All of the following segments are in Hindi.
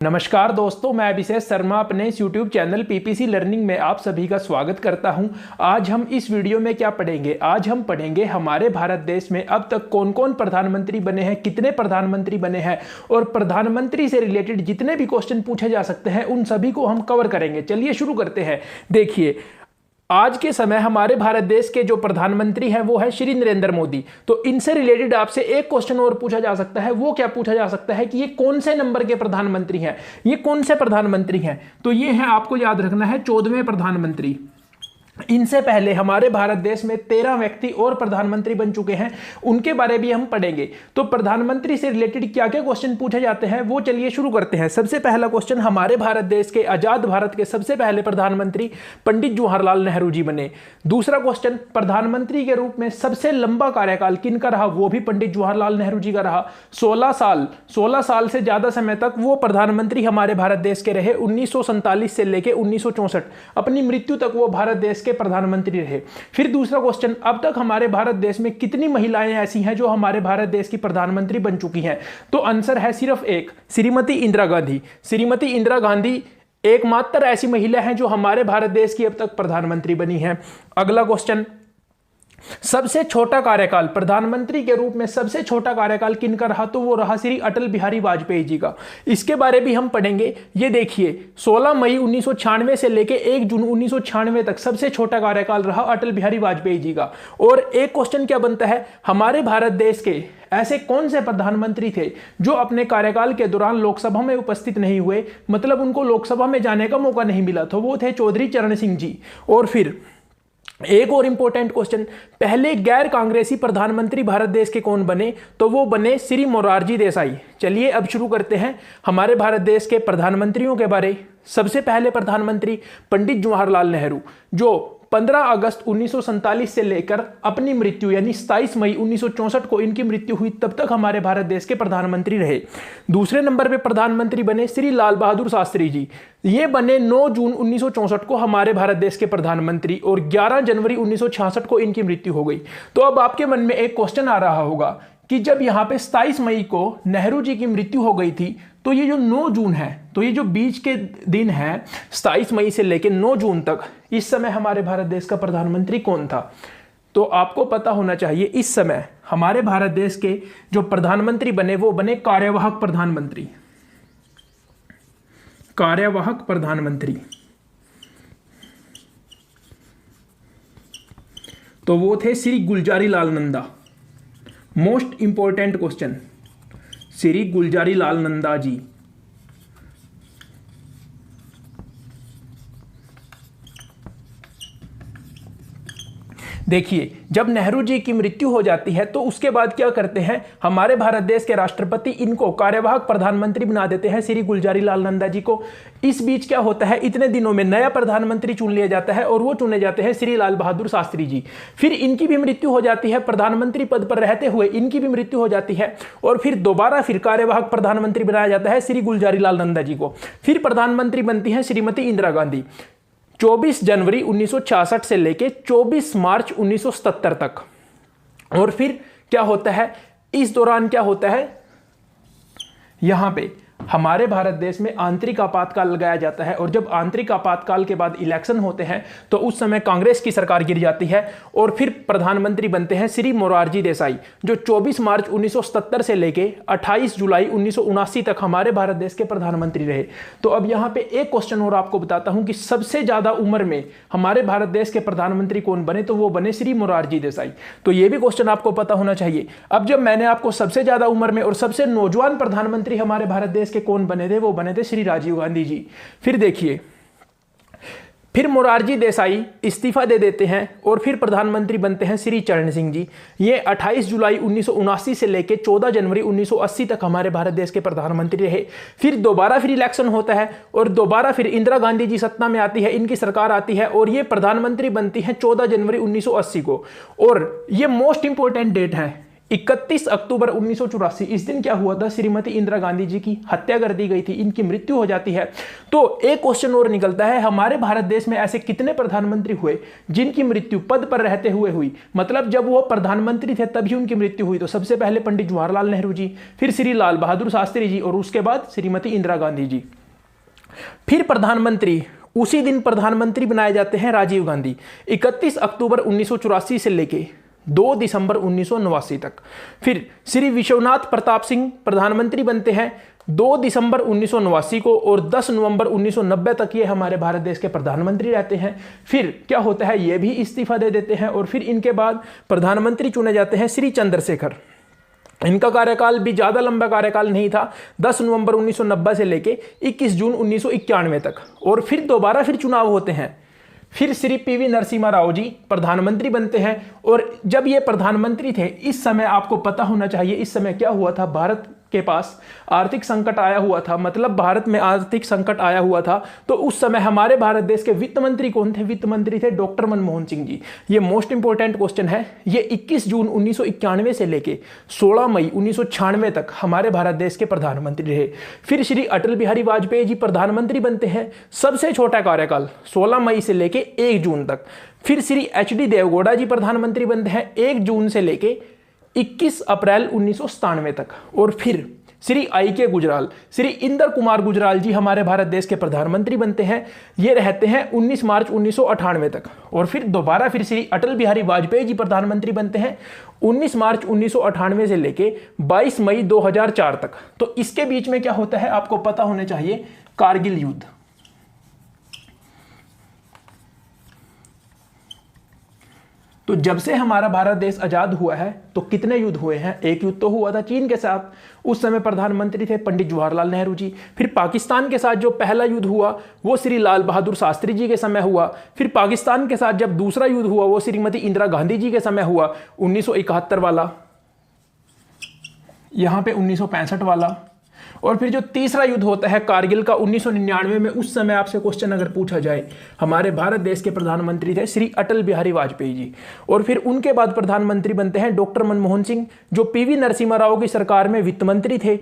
नमस्कार दोस्तों, मैं अभिषेक शर्मा अपने इस YouTube चैनल पीपीसी लर्निंग में आप सभी का स्वागत करता हूं। आज हम इस वीडियो में क्या पढ़ेंगे? आज हम पढ़ेंगे हमारे भारत देश में अब तक कौन कौन प्रधानमंत्री बने हैं, कितने प्रधानमंत्री बने हैं और प्रधानमंत्री से रिलेटेड जितने भी क्वेश्चन पूछे जा सकते हैं उन सभी को हम कवर करेंगे। चलिए शुरू करते हैं। देखिए, आज के समय हमारे भारत देश के जो प्रधानमंत्री हैं वो है श्री नरेंद्र मोदी। तो इनसे रिलेटेड आपसे एक क्वेश्चन और पूछा जा सकता है। वो क्या पूछा जा सकता है कि ये कौन से नंबर के प्रधानमंत्री हैं, ये कौन से प्रधानमंत्री हैं? तो ये है, आपको याद रखना है, 14वें प्रधानमंत्री। इनसे पहले हमारे भारत देश में 13 व्यक्ति और प्रधानमंत्री बन चुके हैं, उनके बारे में हम पढ़ेंगे। तो प्रधानमंत्री से रिलेटेड क्या क्या क्वेश्चन पूछे जाते हैं वो चलिए शुरू करते हैं। सबसे पहला क्वेश्चन, हमारे भारत देश के, आजाद भारत के सबसे पहले प्रधानमंत्री पंडित जवाहरलाल नेहरू जी बने। दूसरा क्वेश्चन, प्रधानमंत्री के रूप में सबसे लंबा कार्यकाल किनका रहा? वो भी पंडित जवाहरलाल नेहरू जी का रहा। 16 साल से ज्यादा समय तक वो प्रधानमंत्री हमारे भारत देश के रहे। 1947 से लेकर 1964 अपनी मृत्यु तक वो भारत देश के प्रधानमंत्री रहे। फिर दूसरा क्वेश्चन, अब तक हमारे भारत देश में कितनी महिलाएं ऐसी हैं जो हमारे भारत देश की प्रधानमंत्री बन चुकी हैं? तो आंसर है सिर्फ एक, श्रीमती इंदिरा गांधी। श्रीमती इंदिरा गांधी एकमात्र ऐसी महिला हैं जो हमारे भारत देश की अब तक प्रधानमंत्री बनी है। अगला क्वेश्चन, सबसे छोटा कार्यकाल, प्रधानमंत्री के रूप में सबसे छोटा कार्यकाल किनका रहा? तो वो रहा श्री अटल बिहारी वाजपेयी जी का। इसके बारे भी हम पढ़ेंगे। ये देखिए, 16 मई 1996 से लेकर 1 जून 1996 तक सबसे छोटा कार्यकाल रहा अटल बिहारी वाजपेयी जी का। और एक क्वेश्चन क्या बनता है, हमारे भारत देश के ऐसे कौन से प्रधानमंत्री थे जो अपने कार्यकाल के दौरान लोकसभा में उपस्थित नहीं हुए, मतलब उनको लोकसभा में जाने का मौका नहीं मिला? तो वो थे चौधरी चरण सिंह जी। और फिर एक और इंपॉर्टेंट क्वेश्चन, पहले गैर कांग्रेसी प्रधानमंत्री भारत देश के कौन बने? तो वो बने श्री मोरारजी देसाई। चलिए अब शुरू करते हैं हमारे भारत देश के प्रधानमंत्रियों के बारे। सबसे पहले प्रधानमंत्री पंडित जवाहरलाल नेहरू, जो 15 अगस्त 1947 से लेकर अपनी मृत्यु यानी 27 मई 1964 को इनकी मृत्यु हुई, तब तक हमारे भारत देश के प्रधानमंत्री रहे। दूसरे नंबर पे प्रधानमंत्री बने श्री लाल बहादुर शास्त्री जी। ये बने 9 जून 1964 को हमारे भारत देश के प्रधानमंत्री और 11 जनवरी 1966 को इनकी मृत्यु हो गई। तो अब आपके मन में एक क्वेश्चन आ रहा होगा कि जब यहाँ पे 27 मई को नेहरू जी की मृत्यु हो गई थी, तो ये जो 9 जून है, तो ये जो बीच के दिन है 27 मई से लेकर 9 जून तक, इस समय हमारे भारत देश का प्रधानमंत्री कौन था? तो आपको पता होना चाहिए, इस समय हमारे भारत देश के जो प्रधानमंत्री बने वो बने कार्यवाहक प्रधानमंत्री। कार्यवाहक प्रधानमंत्री, तो वो थे Shri Gulzari Lal Nanda. Most important question, Shri Gulzari Lal Nanda ji. देखिए, जब नेहरू जी की मृत्यु हो जाती है तो उसके बाद क्या करते हैं हमारे भारत देश के राष्ट्रपति, इनको कार्यवाहक प्रधानमंत्री बना देते हैं, श्री गुलजारी लाल नंदा जी को। इस बीच क्या होता है, इतने दिनों में नया प्रधानमंत्री चुन लिया जाता है और वो चुने जाते हैं श्री लाल बहादुर शास्त्री जी। फिर इनकी भी मृत्यु हो जाती है, प्रधानमंत्री पद पर रहते हुए इनकी भी मृत्यु हो जाती है और फिर दोबारा फिर कार्यवाहक प्रधानमंत्री बनाया जाता है श्री गुलजारी लाल नंदा जी को। फिर प्रधानमंत्री बनती है श्रीमती इंदिरा गांधी 24 जनवरी 1966 से लेकर 24 मार्च 1977 तक। और फिर क्या होता है, इस दौरान क्या होता है, यहां पे हमारे भारत देश में आंतरिक आपातकाल लगाया जाता है और जब आंतरिक आपातकाल के बाद इलेक्शन होते हैं तो उस समय कांग्रेस की सरकार गिर जाती है और फिर प्रधानमंत्री बनते हैं श्री मोरारजी देसाई, जो 24 मार्च 1977 से लेके 28 जुलाई 1979 तक हमारे भारत देश के प्रधानमंत्री रहे। तो अब यहाँ पे एक क्वेश्चन और आपको बताता हूं कि सबसे ज्यादा उम्र में हमारे भारत देश के प्रधानमंत्री कौन बने? तो वो बने श्री मोरारजी देसाई। तो ये भी क्वेश्चन आपको पता होना चाहिए। अब जब मैंने आपको सबसे ज्यादा उम्र में और सबसे नौजवान प्रधानमंत्री हमारे भारत देश के कौन बने थे, वो बने थे श्री राजीव गांधी जी। फिर देखिए, फिर मोरारजी देसाई इस्तीफा दे देते हैं और फिर प्रधानमंत्री बनते हैं श्री चरण सिंह जी। ये 28 जुलाई 1979 से लेकर 14 जनवरी 1980 तक हमारे भारत देश के प्रधानमंत्री रहे। फिर दोबारा फिर इलेक्शन होता है और दोबारा फिर इंदिरा गांधी जी सत्ता में आती है, इनकी सरकार आती है और ये प्रधानमंत्री बनती है 14 जनवरी 1980 को। और ये मोस्ट इंपॉर्टेंट डेट है, 31 अक्टूबर 1984 इस दिन क्या हुआ था, श्रीमती इंदिरा गांधी जी की हत्या कर दी गई थी, इनकी मृत्यु हो जाती है। तो एक क्वेश्चन और निकलता है, हमारे भारत देश में ऐसे कितने प्रधानमंत्री हुए जिनकी मृत्यु पद पर रहते हुए हुई, मतलब जब वो प्रधानमंत्री थे तभी उनकी मृत्यु हुई। तो सबसे पहले पंडित जवाहरलाल नेहरू जी, फिर श्री लाल बहादुर शास्त्री जी और उसके बाद श्रीमती इंदिरा गांधी जी। फिर प्रधानमंत्री उसी दिन प्रधानमंत्री बनाए जाते हैं राजीव गांधी, 31 अक्टूबर 1984 से लेके 2 दिसंबर 1989 तक। फिर श्री विश्वनाथ प्रताप सिंह प्रधानमंत्री बनते हैं 2 दिसंबर 1989 को और 10 नवंबर 1990 तक ये हमारे भारत देश के प्रधानमंत्री रहते हैं। फिर क्या होता है, ये भी इस्तीफा दे देते हैं और फिर इनके बाद प्रधानमंत्री चुने जाते हैं श्री चंद्रशेखर। इनका कार्यकाल भी ज़्यादा लंबा कार्यकाल नहीं था, 10 नवंबर 1990 से लेके 21 जून 1991 तक। और फिर दोबारा फिर चुनाव होते हैं, फिर श्री पीवी नरसिम्हा राव जी प्रधानमंत्री बनते हैं। और जब ये प्रधानमंत्री थे इस समय आपको पता होना चाहिए, इस समय क्या हुआ था, भारत के पास आर्थिक संकट आया हुआ था, मतलब भारत में आर्थिक संकट आया हुआ था। तो उस समय हमारे भारत देश के वित्त मंत्री कौन थे, वित्त मंत्री थे डॉक्टर मनमोहन सिंह जी। ये मोस्ट इंपॉर्टेंट क्वेश्चन है। ये 21 जून 1991 से लेके 16 मई 1996 तक हमारे भारत देश के प्रधानमंत्री रहे। फिर श्री अटल बिहारी वाजपेयी जी प्रधानमंत्री बनते हैं, सबसे छोटा कार्यकाल 16 मई से लेके 1 जून तक। फिर श्री HD देवगौड़ा जी प्रधानमंत्री बनते हैं 1 जून से लेके 21 अप्रैल 1997 तक। और फिर श्री IK गुजराल, श्री इंदर कुमार गुजराल जी हमारे भारत देश के प्रधानमंत्री बनते हैं, ये रहते हैं 19 मार्च 1998 तक। और फिर दोबारा फिर श्री अटल बिहारी वाजपेयी जी प्रधानमंत्री बनते हैं 19 मार्च 1998 से लेके 22 मई 2004 तक। तो इसके बीच में क्या होता है आपको पता होना चाहिए, कारगिल युद्ध। तो जब से हमारा भारत देश आजाद हुआ है तो कितने युद्ध हुए हैं, एक युद्ध तो हुआ था चीन के साथ, उस समय प्रधानमंत्री थे पंडित जवाहरलाल नेहरू जी। फिर पाकिस्तान के साथ जो पहला युद्ध हुआ वो श्री लाल बहादुर शास्त्री जी के समय हुआ। फिर पाकिस्तान के साथ जब दूसरा युद्ध हुआ वो श्रीमती इंदिरा गांधी जी के समय हुआ, 1971 वाला, यहां पे 1965 वाला। और फिर जो तीसरा युद्ध होता है कारगिल का 1999 में, उस समय आपसे क्वेश्चन अगर पूछा जाए, हमारे भारत देश के प्रधानमंत्री थे श्री अटल बिहारी वाजपेयी जी। और फिर उनके बाद प्रधानमंत्री बनते हैं डॉक्टर मनमोहन सिंह, जो PV नरसिम्हा राव की सरकार में वित्त मंत्री थे।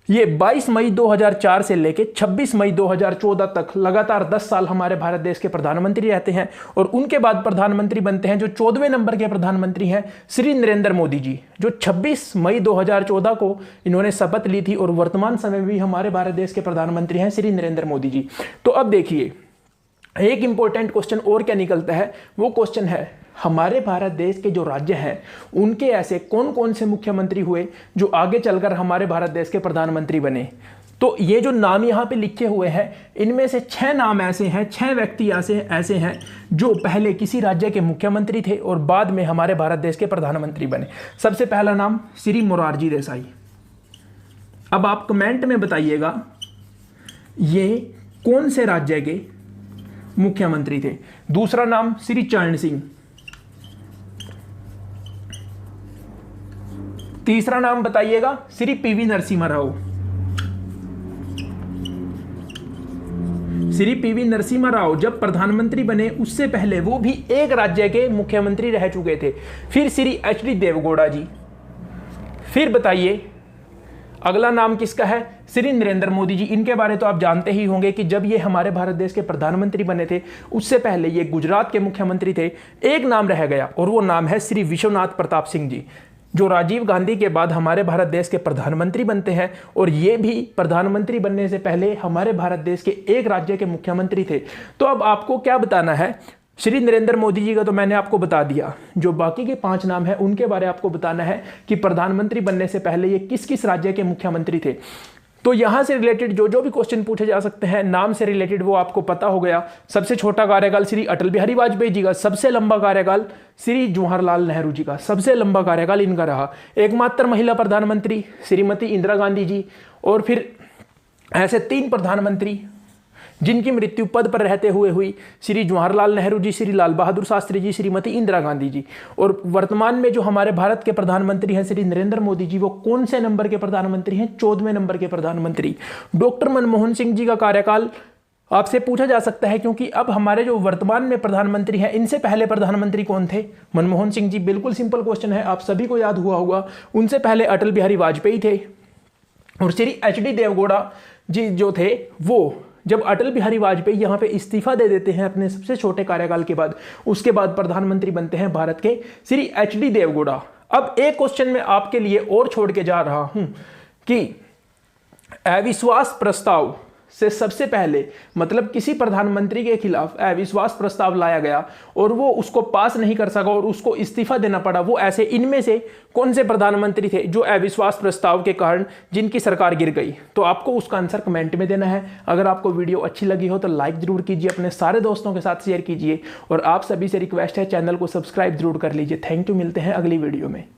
ये 22 मई 2004 से लेके 26 मई 2014 तक लगातार 10 साल हमारे भारत देश के प्रधानमंत्री रहते हैं। और उनके बाद प्रधानमंत्री बनते हैं जो 14वें नंबर के प्रधानमंत्री हैं श्री नरेंद्र मोदी जी, जो 26 मई 2014 को इन्होंने शपथ ली थी और वर्तमान समय में भी हमारे भारत देश के प्रधानमंत्री हैं श्री नरेंद्र मोदी जी। तो अब देखिए एक इंपॉर्टेंट क्वेश्चन और क्या निकलता है, वो क्वेश्चन है हमारे भारत देश के जो राज्य हैं उनके ऐसे कौन कौन से मुख्यमंत्री हुए जो आगे चलकर हमारे भारत देश के प्रधानमंत्री बने। तो ये जो नाम यहाँ पे लिखे हुए हैं इनमें से 6 नाम ऐसे हैं, 6 व्यक्ति ऐसे हैं जो पहले किसी राज्य के मुख्यमंत्री थे और बाद में हमारे भारत देश के प्रधानमंत्री बने। सबसे पहला नाम श्री मोरारजी देसाई। अब आप कमेंट में बताइएगा ये कौन से राज्य के मुख्यमंत्री थे। दूसरा नाम श्री चरण सिंह। तीसरा नाम बताइएगा श्री PV नरसिम्हा राव। श्री PV नरसिम्हा राव जब प्रधानमंत्री बने उससे पहले वो भी एक राज्य के मुख्यमंत्री रह चुके थे। फिर श्री HD देवगौड़ा जी। फिर बताइए अगला नाम किसका है, श्री नरेंद्र मोदी जी। इनके बारे तो आप जानते ही होंगे कि जब ये हमारे भारत देश के प्रधानमंत्री बने थे उससे पहले ये गुजरात के मुख्यमंत्री थे। एक नाम रह गया और वो नाम है श्री विश्वनाथ प्रताप सिंह जी, जो राजीव गांधी के बाद हमारे भारत देश के प्रधानमंत्री बनते हैं। और ये भी प्रधानमंत्री बनने से पहले हमारे भारत देश के एक राज्य के मुख्यमंत्री थे। तो अब आपको क्या बताना है, श्री नरेंद्र मोदी जी का तो मैंने आपको बता दिया, जो बाकी के 5 नाम हैं उनके बारे में आपको बताना है कि प्रधानमंत्री बनने से पहले ये किस किस राज्य के मुख्यमंत्री थे। तो यहां से रिलेटेड जो जो भी क्वेश्चन पूछे जा सकते हैं नाम से रिलेटेड वो आपको पता हो गया। सबसे छोटा कार्यकाल श्री अटल बिहारी वाजपेयी जी का, सबसे लंबा कार्यकाल श्री जवाहरलाल नेहरू जी का, सबसे लंबा कार्यकाल इनका रहा। एकमात्र महिला प्रधानमंत्री श्रीमती इंदिरा गांधी जी। और फिर ऐसे 3 प्रधानमंत्री जिनकी मृत्यु पद पर रहते हुए हुई, श्री जवाहरलाल नेहरू जी, श्री लाल बहादुर शास्त्री जी, श्रीमती इंदिरा गांधी जी। और वर्तमान में जो हमारे भारत के प्रधानमंत्री हैं श्री नरेंद्र मोदी जी, वो कौन से नंबर के प्रधानमंत्री हैं, 14वें नंबर के प्रधानमंत्री। डॉक्टर मनमोहन सिंह जी का कार्यकाल आपसे पूछा जा सकता है, क्योंकि अब हमारे जो वर्तमान में प्रधानमंत्री हैं, इनसे पहले प्रधानमंत्री कौन थे? मनमोहन सिंह जी। बिल्कुल सिंपल क्वेश्चन है, आप सभी को याद हुआ होगा। उनसे पहले अटल बिहारी वाजपेयी थे, और श्री एच.डी. देवगौड़ा जी जो थे, वो जब अटल बिहारी वाजपेयी यहाँ पे इस्तीफा दे देते हैं अपने सबसे छोटे कार्यकाल के बाद, उसके बाद प्रधानमंत्री बनते हैं भारत के श्री एच.डी. देवगौड़ा। अब एक क्वेश्चन मैं आपके लिए और छोड़ के जा रहा हूं कि अविश्वास प्रस्ताव से सबसे पहले, मतलब किसी प्रधानमंत्री के खिलाफ अविश्वास प्रस्ताव लाया गया और वो उसको पास नहीं कर सका और उसको इस्तीफा देना पड़ा, वो ऐसे इनमें से कौन से प्रधानमंत्री थे जो अविश्वास प्रस्ताव के कारण जिनकी सरकार गिर गई? तो आपको उसका आंसर कमेंट में देना है। अगर आपको वीडियो अच्छी लगी हो तो लाइक जरूर कीजिए, अपने सारे दोस्तों के साथ शेयर कीजिए, और आप सभी से रिक्वेस्ट है चैनल को सब्सक्राइब जरूर कर लीजिए। थैंक यू, मिलते हैं अगली वीडियो में।